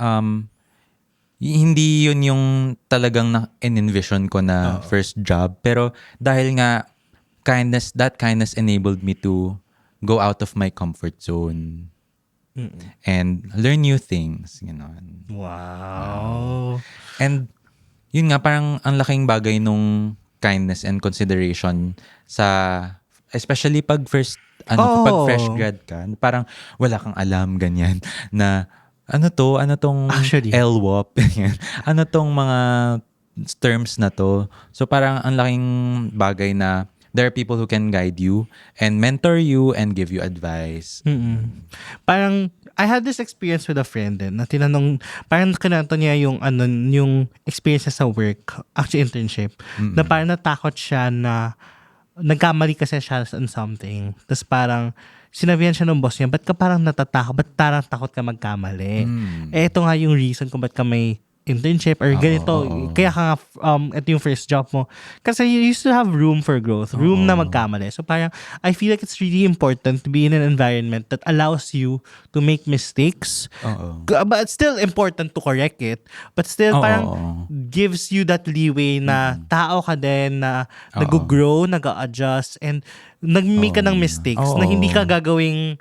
hindi yun yung talagang in-envision ko na first job. Pero dahil nga that kindness enabled me to go out of my comfort zone. And learn new things. Gano'n. Wow. And yun nga, parang ang laking bagay nung kindness and consideration sa, especially pag pag fresh grad ka, parang wala kang alam, ganyan, na ano tong Actually. LWOP, ganyan. Ano tong mga terms na to. So parang ang laking bagay na there are people who can guide you and mentor you and give you advice. Parang, I had this experience with a friend din, na tinanong, parang kinanto niya yung experience niya sa work, actually internship, na parang natakot siya na, nagkamali kasi siya on something. Tapos parang, sinabihan siya ng boss niya, ba't ka parang natatakot? Ba't parang takot ka magkamali? Ito nga yung reason kung ba't ka may internship or ganito. Kaya ka nga, ito yung first job mo. Kasi you used to have room for growth, room na magkamali. So parang, I feel like it's really important to be in an environment that allows you to make mistakes. But it's still important to correct it. But still, parang gives you that leeway na tao ka din, na nag-grow, nag-adjust, and nag-make ka ng mistakes na hindi ka gagawing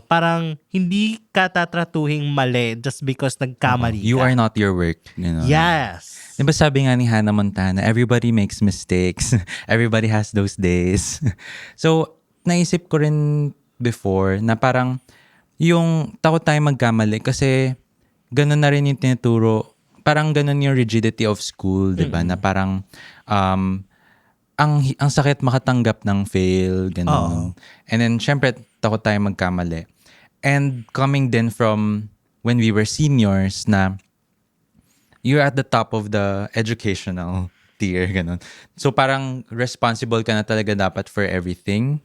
parang hindi ka tatratuhing mali just because nagkamali ka. You are not your work. You know? Yes. Diba sabi nga ni Hannah Montana, everybody makes mistakes. Everybody has those days. So, naisip ko rin before na parang yung takot tayo magkamali kasi ganun na rin yung tinuturo. Parang ganun yung rigidity of school, diba? Na parang ang sakit makatanggap ng fail, ganun. And then, syempre, takot tayo magkamali. And coming din from when we were seniors na you're at the top of the educational tier, ganun. So parang responsible ka na talaga dapat for everything,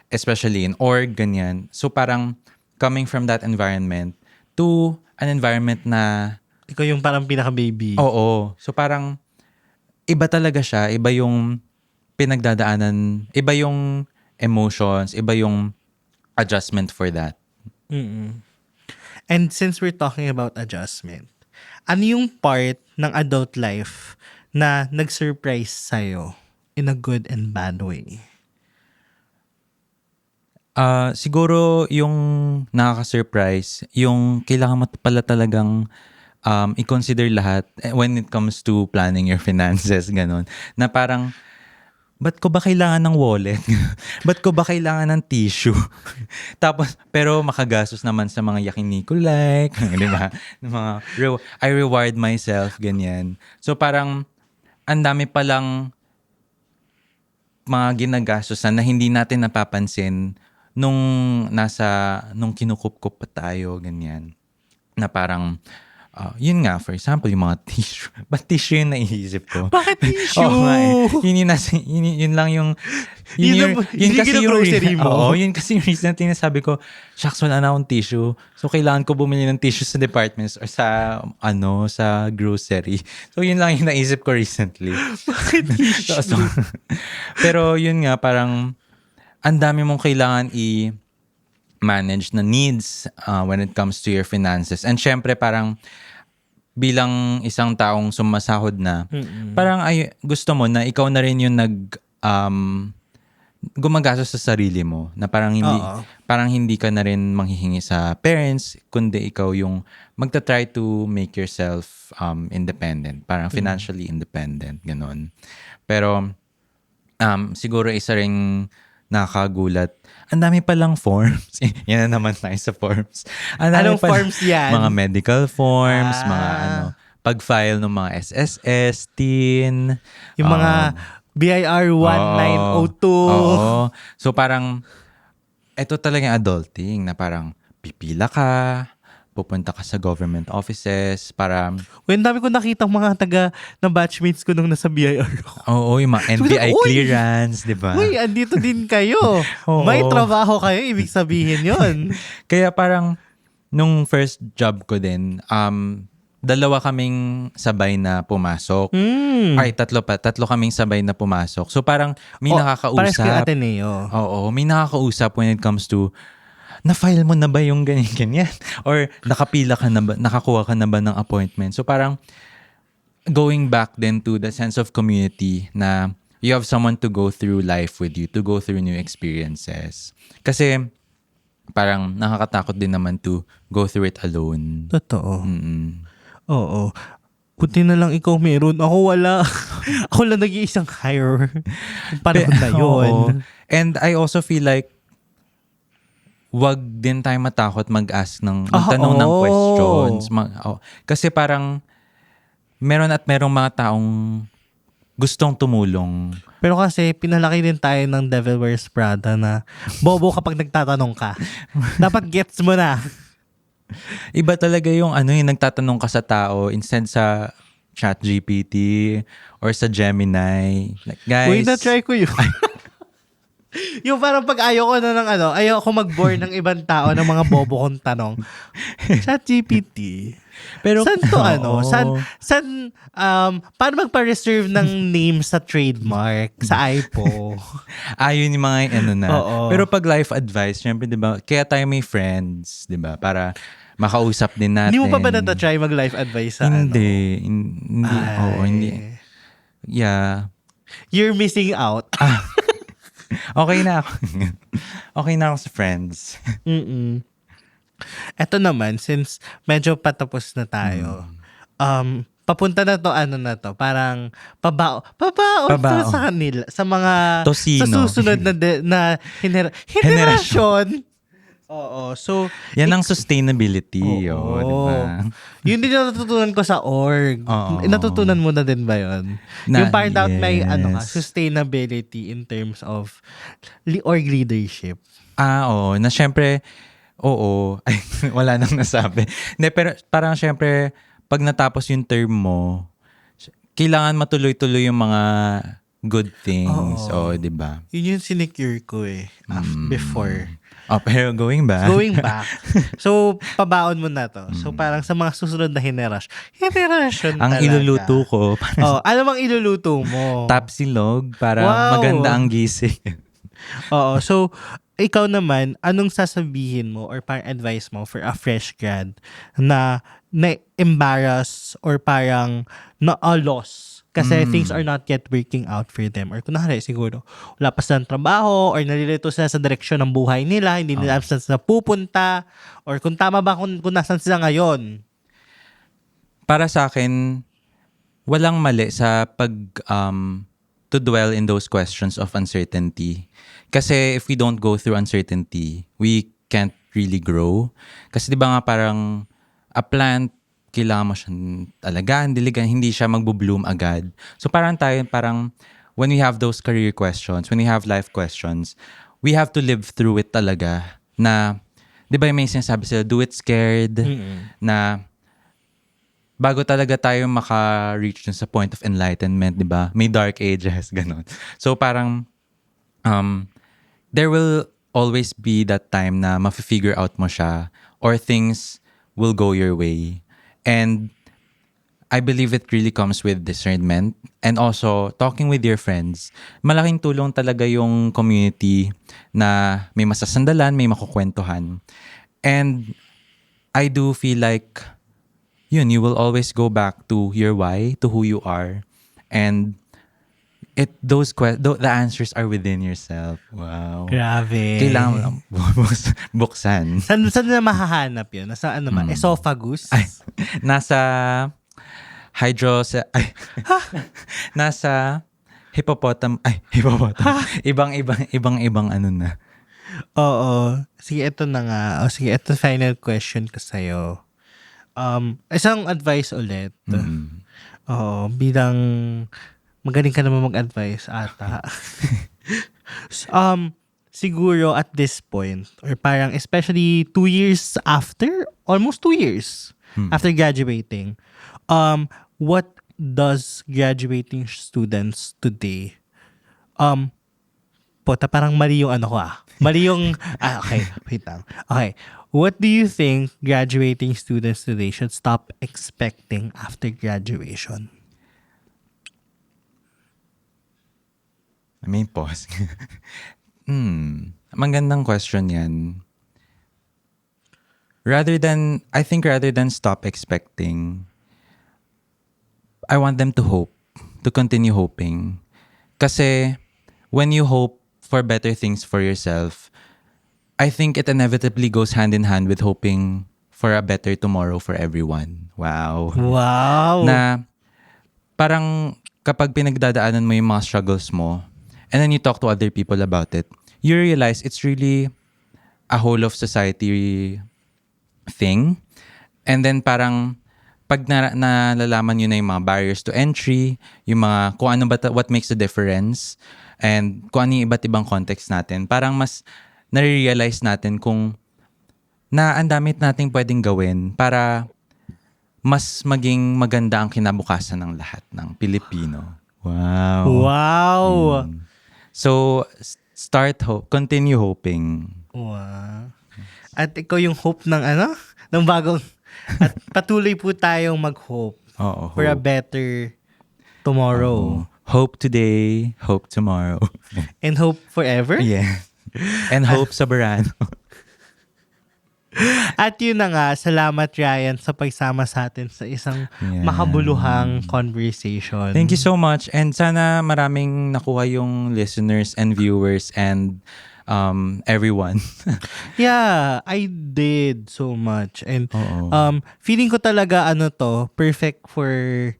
especially in org, ganyan. So parang coming from that environment to an environment na ikaw yung parang pinaka-baby. Oo. So parang iba talaga siya, iba yung pinagdadaanan, iba yung emotions, iba yung adjustment for that. And since we're talking about adjustment, ano yung part ng adult life na nag-surprise sa'yo in a good and bad way? Siguro yung nakaka-surprise, yung kailangan mo pala talagang i-consider lahat when it comes to planning your finances, ganun. Na parang, ba't ko ba kailangan ng wallet? Ba't ko ba kailangan ng tissue? Tapos, pero makagastos naman sa mga yakiniku like, di ba? I reward myself, ganyan. So parang, ang dami palang mga ginagastos na hindi natin napapansin nung kinukup-kup pa tayo, ganyan. Na parang, yun nga, for example, yung mga tissue. Ba't tissue yung naisip ko? Bakit tissue? Oo nga eh. Yun lang yung... Yun kasi yung grocery mo. Oo, yun kasi yung reason na sabi ko, shucks, wala na akong tissue. So, kailangan ko bumili ng tissue sa departments or sa grocery. So, yun lang yung naisip ko recently. Bakit tissue? Pero yun nga, parang ang dami mong kailangan manage na needs when it comes to your finances. And syempre parang bilang isang taong sumasahod na, parang gusto mo na ikaw na rin yung gumagastos sa sarili mo. Na parang hindi ka na rin manghihingi sa parents, kundi ikaw yung magta-try to make yourself independent. Parang financially independent. Ganon. Pero siguro isa ring nakagulat. Ang dami palang forms. Yan na naman tayo sa forms. Anong forms yan? Mga medical forms, mga pag-file ng mga SSS, TIN. Yung mga BIR 1902. Oo. So parang, ito talaga yung adulting na parang pipila ka, pupunta ka sa government offices para, Uy, ang dami ko nakita mga na batchmates ko nung nasa BIR ako. oo, yung mga NBI Uy! clearance, di ba? Uy, andito din kayo. Oo. May trabaho kayo, ibig sabihin yon. Kaya parang, nung first job ko din, dalawa kaming sabay na pumasok. Ay, tatlo kaming sabay na pumasok. So parang may Pares kayo nakakausap. Ateneo. Oo, may nakakausap when it comes to, na-file mo na ba yung ganyan? Or nakapila ka na ba, nakakuha ka na ba ng appointment? So parang going back then to the sense of community na you have someone to go through life with you, to go through new experiences. Kasi parang nakakatakot din naman to go through it alone. Totoo. Mm-mm. Oo. Buti na lang ikaw meron. Ako wala. Ako lang nag-iisang hire. Panahon na yun. Oo. And I also feel like wag din tayo matakot magtanong ng questions. Kasi parang merong mga taong gustong tumulong. Pero kasi pinalaki din tayo ng Devil Wears Prada na bobo kapag nagtatanong ka. Dapat gets mo na. Iba talaga yung yung nagtatanong ka sa tao instead sa ChatGPT or sa Gemini. Like, guys, Uy, na-try ko yun. Yung parang pag ayaw ko mag-bore ng ibang tao ng mga bobo kong tanong. ChatGPT. pero paano magpa-reserve ng name sa trademark sa IPO? ayun yung mga na. Oo. Pero pag life advice, syempre, di ba, kaya tayo may friends, di ba, para makausap din natin. Hindi mo pa ba na-try mag-life advice sa Hindi. Hindi. Ay. Oo, hindi. Yeah. You're missing out. Okay na ako. Okay na ako sa friends. Eto naman, since medyo patapos na tayo, papunta na to, parang pabaon Pabaon. sa kanila, sa mga, Tosino. sa susunod na henerasyon. Oo, so, Yan ang sustainability. Oo. Di ba? yun din yung natutunan ko sa org. Oo. Natutunan mo na din ba yun? Yung parang dapat may yes. sustainability in terms of org leadership. Oo. Na syempre, oo. Ay, wala nang nasabi. Hindi, pero parang syempre, pag natapos yung term mo, kailangan matuloy-tuloy yung mga good things. Oo. Di ba? Yun yung sinecure ko before. Pero going back. So, pabaon mo na to. So, parang sa mga susunod na henerasyon ang talaga. iluluto ko, Ano bang iluluto mo? tapsilog para Wow. maganda ang gising. Oo. So, ikaw naman, anong sasabihin mo or parang advice mo for a fresh grad na embarrass or parang na-loss kasi things are not yet working out for them. Or kunwari, siguro, wala pa silang trabaho or nalilito sila sa direksyon ng buhay nila, hindi nila alam saan sila pupunta, or kung tama ba kung nasan sila ngayon. Para sa akin, walang mali sa to dwell in those questions of uncertainty. Kasi if we don't go through uncertainty, we can't really grow. Kasi di ba nga parang a plant, kailangan mo siyang alagaan, diligan, hindi siya magbo-bloom agad. So parang when we have those career questions, when we have life questions, we have to live through it talaga. Na, di ba may sinasabi sila, do it scared, na bago talaga tayo maka-reach dun sa point of enlightenment, di ba? May dark ages, ganun. So parang, there will always be that time na ma-figure out mo siya or things will go your way. And I believe it really comes with discernment and also talking with your friends. Malaking tulong talaga yung community na may masasandalan, may makukwentuhan. And I do feel like you will always go back to your why, to who you are. And the answers are within yourself. Wow. Grabe. Kailangan mo lang buksan. Saan na mahahanap yun? Nasa ano man? Esophagus? Ay, nasa nasa hippopotam. Ibang ano na. Oo. Sige, ito na nga. Sige, ito final question ko sa'yo. Isang advice ulit. Oo, bilang magaling ka naman mag-advise ata. siguro at this point, or parang especially 2 years after, almost 2 years after graduating, what does graduating students today, puta, parang mali yung ano ko Mali yung, okay, wait lang. Okay, what do you think graduating students today should stop expecting after graduation? I mean, pause. Magandang question yan. Rather than stop expecting, I want them to continue hoping. Kasi when you hope for better things for yourself, I think it inevitably goes hand in hand with hoping for a better tomorrow for everyone. Wow. Wow! Na parang kapag pinagdadaanan mo yung mga struggles mo, and then you talk to other people about it, you realize it's really a whole of society thing. And then parang pag nalalaman nyo na yung mga barriers to entry, yung mga kung ano ba what makes the difference, and kung ano yung iba't ibang context natin, parang mas nare-realize natin kung na ang dami nating pwedeng gawin para mas maging maganda ang kinabukasan ng lahat ng Pilipino. Wow. Wow! So, continue hoping. Wow. At ikaw yung hope ng ng bagong, at patuloy po tayong mag-hope Oo, for a hope. better tomorrow. Hope today, hope tomorrow. And hope forever? Yeah. And hope sa Barano. At yun na nga, salamat Ryan sa pagsama sa atin sa isang makabuluhang conversation. Thank you so much. And sana maraming nakuha yung listeners and viewers and everyone. Yeah, I did so much. And Oo. feeling ko talaga perfect for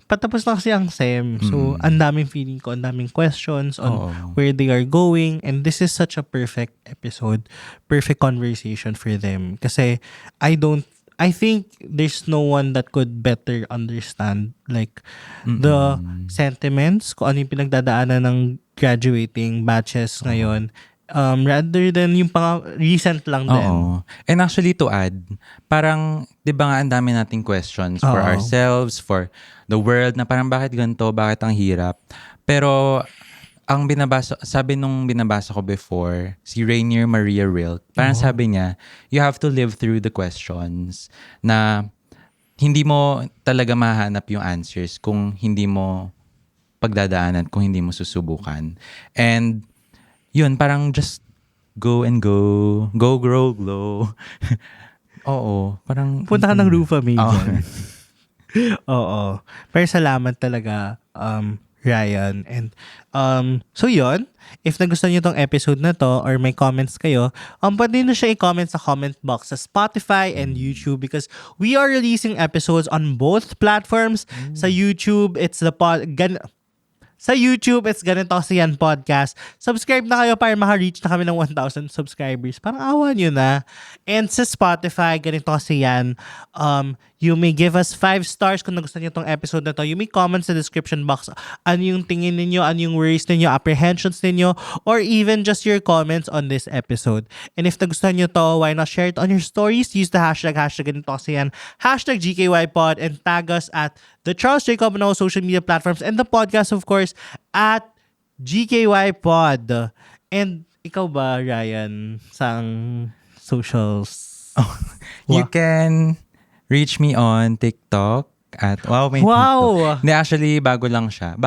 patapos na kasi ang SEM. So, ang daming feeling ko, ang daming questions on where they are going. And this is such a perfect episode, perfect conversation for them. Kasi I think there's no one that could better understand like the sentiments, kung ano yung pinagdadaanan ng graduating batches ngayon. Rather than yung recent lang din. Oo. And actually to add, parang 'di ba nga ang dami nating questions for ourselves, for the world, na parang bakit ganito, bakit ang hirap. Pero ang sabi nung binabasa ko before, si Rainier Maria Rilke, parang sabi niya, you have to live through the questions na hindi mo talaga mahanap yung answers kung hindi mo pagdadaanan, kung hindi mo susubukan. And yun, parang just go and go. Go, grow, glow. Oo. Parang Punta ka ng Rufa Major. Oo. Pero salamat talaga, Ryan. And so yun, if nagustuhan niyo tong episode na to or may comments kayo, pwede nyo siya i-comment sa comment box sa Spotify and YouTube because we are releasing episodes on both platforms. Sa YouTube, it's sa YouTube, it's Ganito Kasi Yan Podcast. Subscribe na kayo para maka-reach na kami ng 1,000 subscribers. Parang awa nyo na. And sa Spotify, Ganito Kasi Yan, you may give us 5 stars kung nagustuhan nyo tong episode na to. You may comment sa description box ano yung tingin ninyo, ano yung worries ninyo, apprehensions ninyo, or even just your comments on this episode. And if nagustuhan nyo to, why not share it on your stories? Use the hashtag Ganito Kasi Yan, hashtag GKYPod, and tag us at the Charles Jacob on all social media platforms, and the podcast, of course, at GKYPod. And ikaw ba, Ryan, sa socials? You can reach me on TikTok at may Wow! Hindi, actually, bago lang siya.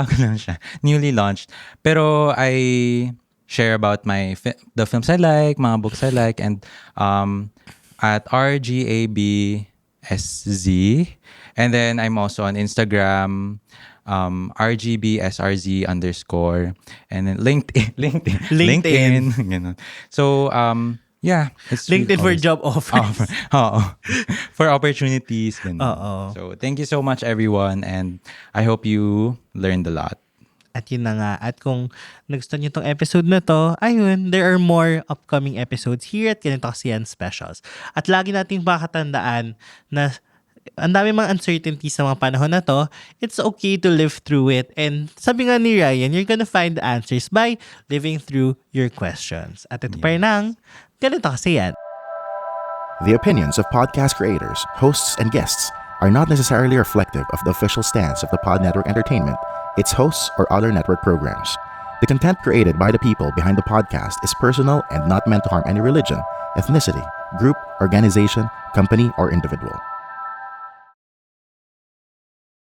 Newly launched. Pero I share about the films I like, mga books I like, and at RGABSZ. And then I'm also on Instagram, RGBSRZ_, and then LinkedIn. Ganun. So, yeah. It's LinkedIn for always job offers. for opportunities. Ganun. So, thank you so much, everyone. And I hope you learned a lot. At yun na nga. At kung nagustuhan nyo tong episode na to, ayun, there are more upcoming episodes here at Ganito Kasi Yan Specials. At lagi nating makatandaan na ang dami mga uncertainties sa mga panahon na to, it's okay to live through it. And sabi nga ni Ryan, you're gonna find the answers by living through your questions. At ito pa rin ang, ganito kasi yan. The opinions of podcast creators, hosts, and guests are not necessarily reflective of the official stance of the Pod Network Entertainment, its hosts, or other network programs. The content created by the people behind the podcast is personal and not meant to harm any religion, ethnicity, group, organization, company, or individual.